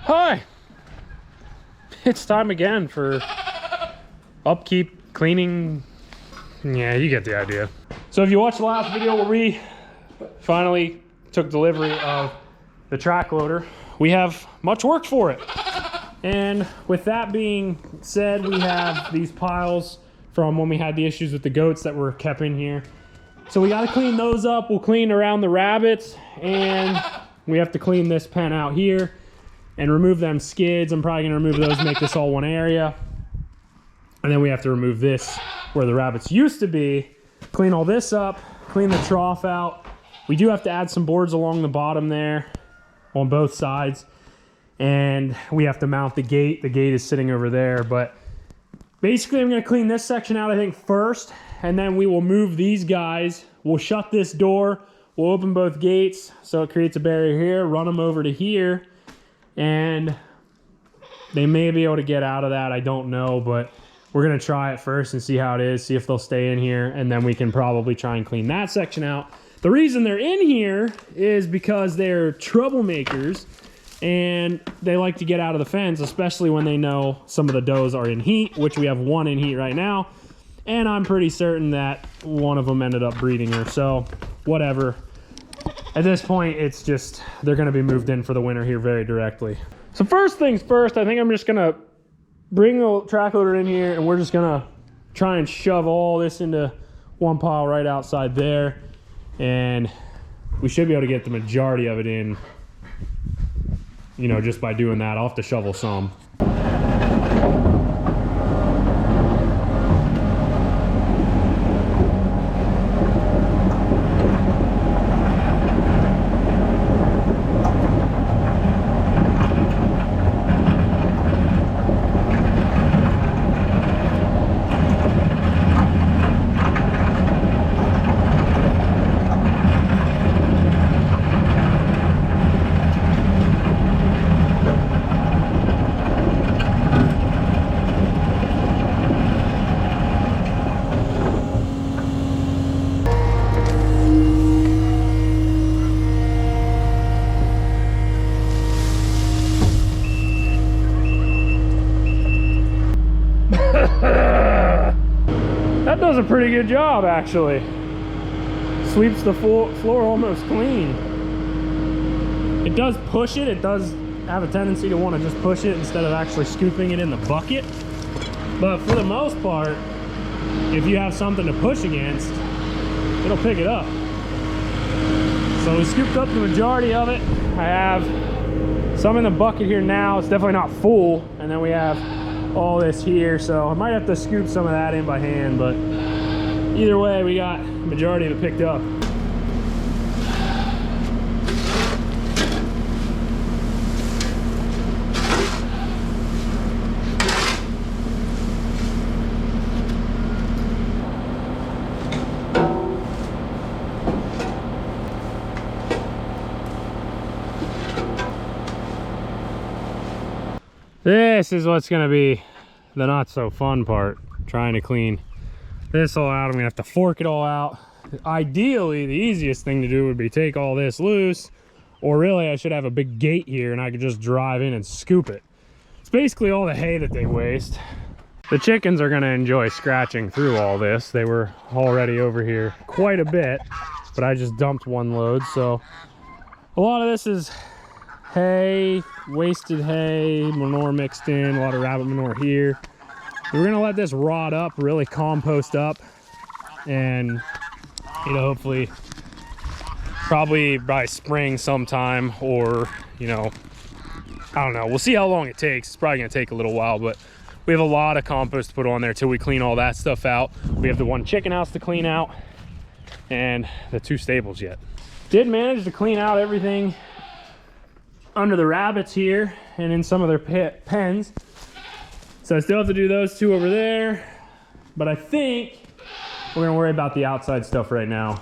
Hi! It's time again for upkeep, cleaning. Yeah, you get the idea. So if you watched the last video where we finally took delivery of the track loader, we have much work for it. And with that being said, we have these piles from when we had the issues with the goats that were kept in here. So we gotta clean those up. We'll clean around the rabbits, and we have to clean this pen out here and remove them skids. I'm probably gonna remove those, make this all one area. And then we have to remove this where the rabbits used to be, clean all this up, clean the trough out. We do have to add some boards along the bottom there on both sides. And we have to mount the gate. The gate is sitting over there, but basically I'm gonna clean this section out, I think, first, and then we will move these guys. We'll shut this door, we'll open both gates so it creates a barrier here, run them over to here, and they may be able to get out of that, I don't know, but we're gonna try it first and see how it is, see if they'll stay in here, and then we can probably try and clean that section out. The reason they're in here is because they're troublemakers, and they like to get out of the fence, especially when they know some of the does are in heat, which we have one in heat right now, and I'm pretty certain that one of them ended up breeding her, so whatever. At this point, it's just, they're gonna be moved in for the winter here very directly. So first things first, I think I'm just gonna bring the track loader in here, and we're just gonna try and shove all this into one pile right outside there, and we should be able to get the majority of it in, you know, just by doing that. I'll have to shovel some. That does a pretty good job, actually. Sweeps the floor almost clean. It does push it. It does have a tendency to want to just push it instead of actually scooping it in the bucket. But for the most part, if you have something to push against, it'll pick it up. So we scooped up the majority of it. I have some in the bucket here now. It's definitely not full. And then we have all this here, so I might have to scoop some of that in by hand, but either way, we got the majority of it picked up. This is what's gonna be the not so fun part, trying to clean this all out. I'm gonna have to fork it all out. Ideally, the easiest thing to do would be take all this loose, or really I should have a big gate here and I could just drive in and scoop it. It's basically all the hay that they waste. The chickens are gonna enjoy scratching through all this. They were already over here quite a bit, but I just dumped one load, so a lot of this is hay, wasted hay, manure mixed in, a lot of rabbit manure here. We're gonna let this rot up, really compost up, and you know, hopefully probably by spring sometime, or you know, I don't know, we'll see how long it takes. It's probably gonna take a little while, but we have a lot of compost to put on there till we clean all that stuff out. We have the one chicken house to clean out and the 2 stables yet. Did manage to clean out everything under the rabbits here and in some of their pens, so I still have to do those 2 over there, but I think we're gonna worry about the outside stuff right now,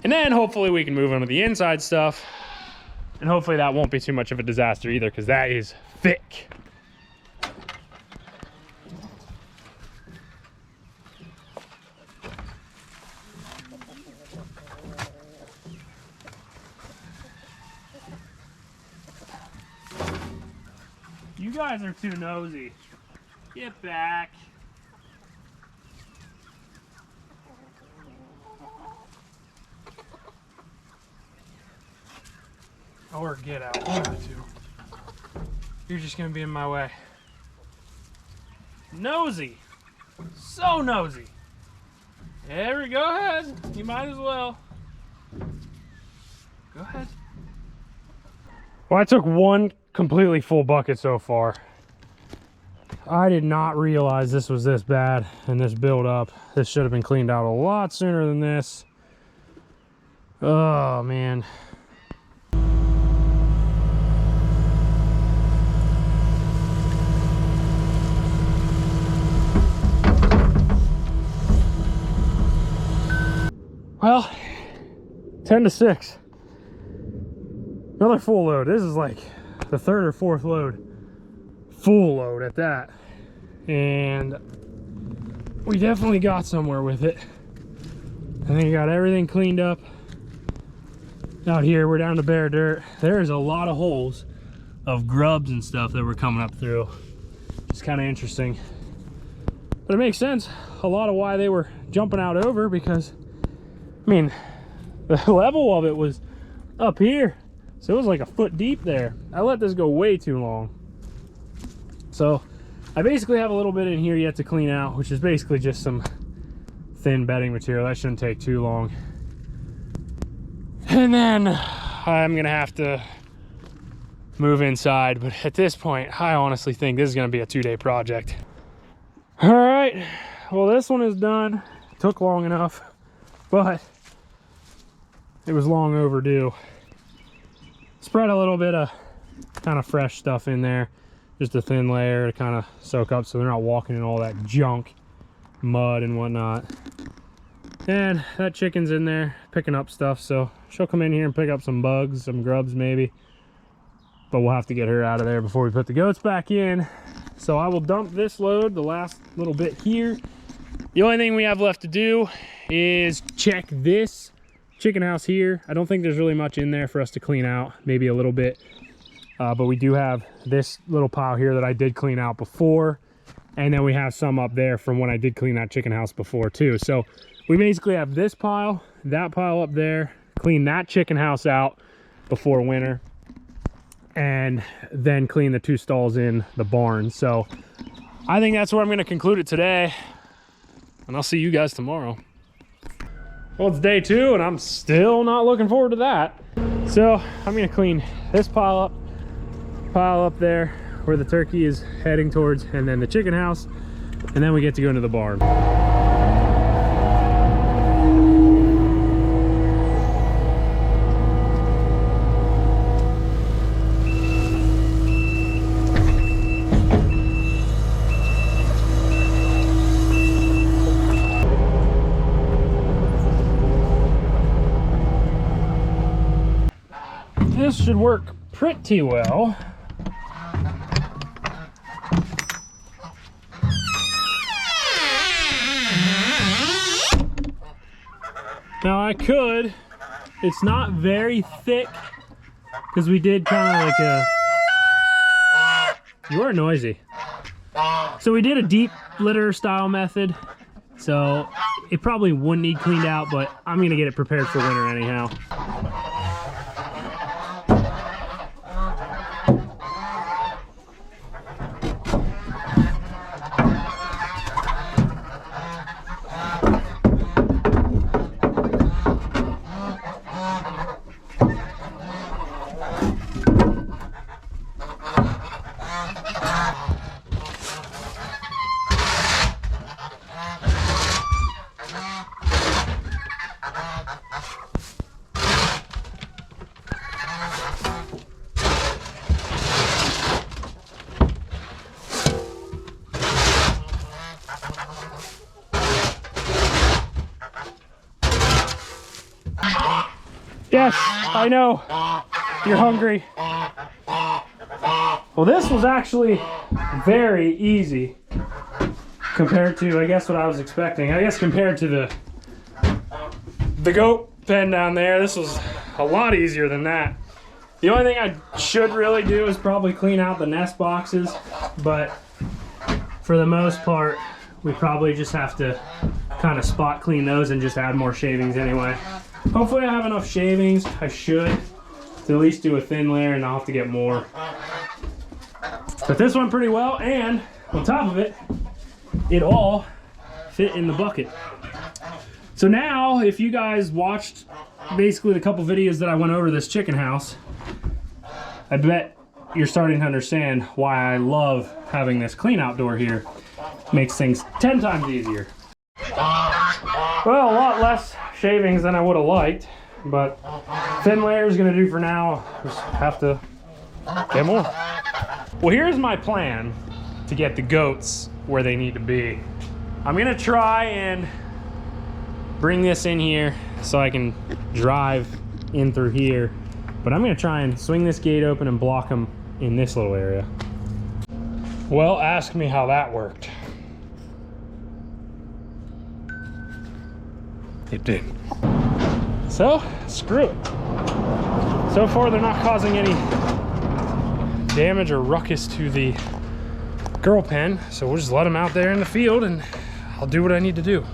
and then hopefully we can move on to the inside stuff, and hopefully that won't be too much of a disaster either, because that is thick. You guys are too nosy. Get back. Or get out. One of the two. You're just gonna be in my way. Nosy. So nosy. There we go. Go ahead. You might as well. Go ahead. Well, I took one completely full bucket so far. I did not realize this was this bad and this build up. This should have been cleaned out a lot sooner than this. Oh, man. Well, 10 to 6. Another full load. This is like the third or fourth load. Full load at that. And we definitely got somewhere with it. I think we got everything cleaned up. Out here, we're down to bare dirt. There's a lot of holes of grubs and stuff that we're coming up through. It's kind of interesting. But it makes sense. A lot of why they were jumping out over, because I mean, the level of it was up here. So it was like a foot deep there. I let this go way too long. So I basically have a little bit in here yet to clean out, which is basically just some thin bedding material. That shouldn't take too long. And then I'm gonna have to move inside. But at this point, I honestly think this is gonna be a 2-day project. All right, well, this one is done. It took long enough, but it was long overdue. Spread a little bit of kind of fresh stuff in there, just a thin layer to kind of soak up so they're not walking in all that junk, mud and whatnot. And that chicken's in there picking up stuff, so she'll come in here and pick up some bugs, some grubs maybe, but we'll have to get her out of there before we put the goats back in. So I will dump this load, the last little bit here. The only thing we have left to do is check this chicken house here. I don't think there's really much in there for us to clean out, maybe a little bit, but we do have this little pile here that I did clean out before, and then we have some up there from when I did clean that chicken house before too. So we basically have this pile, that pile up there, clean that chicken house out before winter, and then clean the 2 stalls in the barn. So I think that's where I'm going to conclude it today, and I'll see you guys tomorrow. Well, it's day 2 and I'm still not looking forward to that. So I'm going to clean this pile up there where the turkey is heading towards, and then the chicken house, and then we get to go into the barn. This should work pretty well. Now I could, it's not very thick, because we did kind of like a, you are noisy. So we did a deep litter style method, so it probably wouldn't need cleaned out, but I'm gonna get it prepared for winter anyhow. Yes, I know. You're hungry. Well, this was actually very easy compared to, I guess, what I was expecting. I guess compared to the goat pen down there, this was a lot easier than that. The only thing I should really do is probably clean out the nest boxes, but for the most part, we probably just have to kind of spot clean those and just add more shavings anyway. Hopefully I have enough shavings. I should to at least do a thin layer, and I'll have to get more. But this went pretty well, and on top of it, it all fit in the bucket. So now, if you guys watched basically the couple videos that I went over this chicken house, I bet you're starting to understand why I love having this clean out door here. Makes things 10 times easier. Well, a lot less shavings than I would have liked, but thin layer is gonna do for now. Just have to get more. Well, here's my plan to get the goats where they need to be. I'm gonna try and bring this in here so I can drive in through here, but I'm gonna try and swing this gate open and block them in this little area. Well, ask me how that worked. It did. So, screw it. So far, they're not causing any damage or ruckus to the girl pen, so we'll just let them out there in the field and I'll do what I need to do.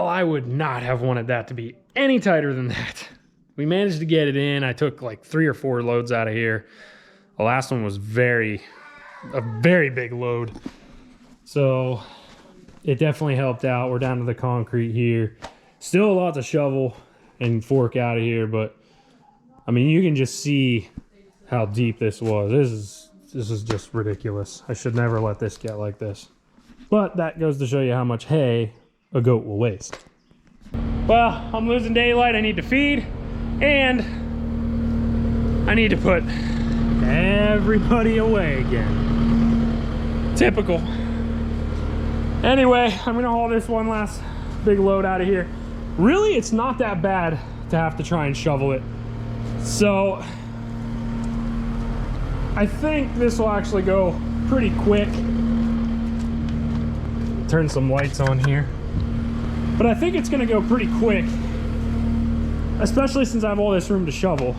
I would not have wanted that to be any tighter than that. We managed to get it in. I took like 3 or 4 loads out of here. The last one was a very big load. So it definitely helped out. We're down to the concrete here. Still a lot to shovel and fork out of here, but I mean, you can just see how deep this was. This is just ridiculous. I should never let this get like this. But that goes to show you how much hay a goat will waste. Well, I'm losing daylight. I need to feed, and I need to put everybody away again. Typical. Anyway, I'm gonna haul this one last big load out of here. Really, it's not that bad to have to try and shovel it. So I think this will actually go pretty quick. Turn some lights on here. But I think it's gonna go pretty quick, especially since I have all this room to shovel.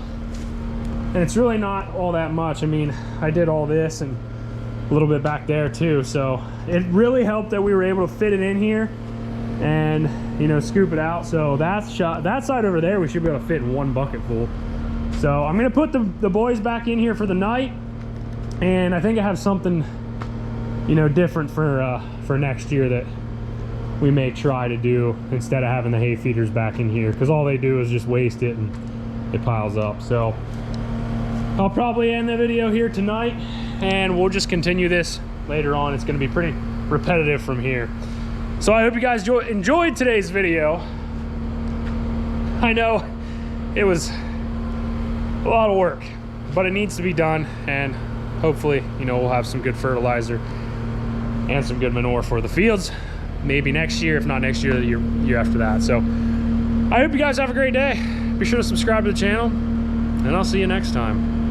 And it's really not all that much. I mean, I did all this and a little bit back there too. So it really helped that we were able to fit it in here and, you know, scoop it out. So that side over there, we should be able to fit in 1 bucket full. So I'm gonna put the boys back in here for the night. And I think I have something, you know, different for next year that we may try to do instead of having the hay feeders back in here, because all they do is just waste it and it piles up. So I'll probably end the video here tonight and we'll just continue this later on. It's going to be pretty repetitive from here. So I hope you guys enjoyed today's video. I know it was a lot of work, but it needs to be done, and hopefully, you know, we'll have some good fertilizer and some good manure for the fields. Maybe next year, if not next year, the year after that. So I hope you guys have a great day. Be sure to subscribe to the channel, and I'll see you next time.